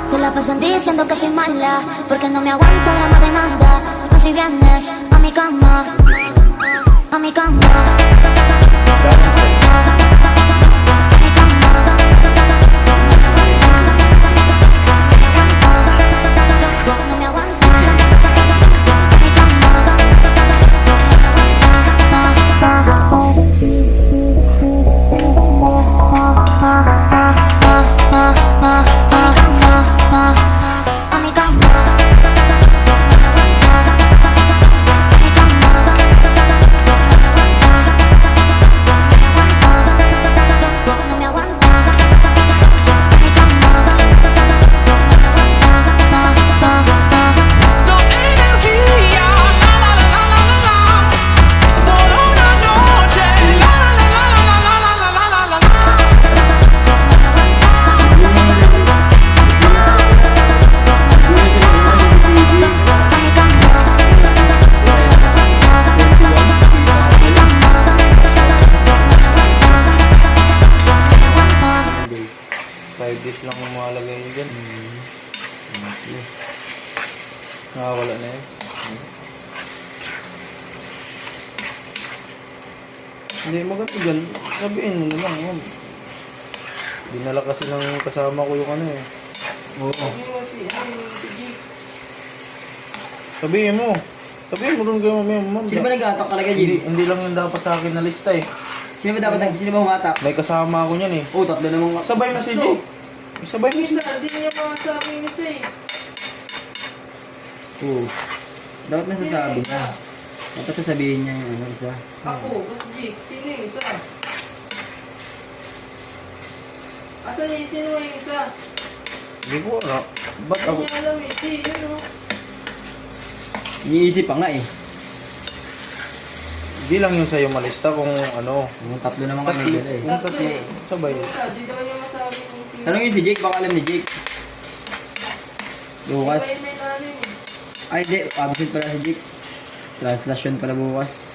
Se la pasan diciendo que soy mala porque no me aguanto la más de nada. Más si vienes a mi cama, a mi cama. Dish lang yung makalagay nyo dyan. Nakawala na yun. Hindi, maganda dyan. Sabihin mo na lang, ma'am. Dinala kasi ng kasama ko yung ano eh. Oo. Sabihin mo. Sabihin mo rin kayo mamaya, ma'am. Sino ba nag-atak talaga, Jimmy? Hindi lang yung dapat sa akin na lista eh. Sino ba humatak? May kasama ako niyan eh. Oo, tatlo namang... Sabay na si Jay. Sabay mo siya. Hindi niya pa sa akin isa eh. Oo. Dapat nasasabi niya. Dapat sasabihin niya yung ano isa. Ako, Boss Jake. Sino yung isa? Asan yung sino yung isa? Hindi ko alam. Ba't ako? Hindi niya alam eh. Si, yun o. Iniisip pa nga eh. Hindi lang yung sa'yo malista kung ano. Yung tatlo naman kami dala eh. Yung tatlo. Sabay. Di daw niya masabi kung sino. Tanongin si Jake, baka alam ni Jake. Bukas. May nanin eh. Ay, di. Absent pala si Jake. Translation pala bukas.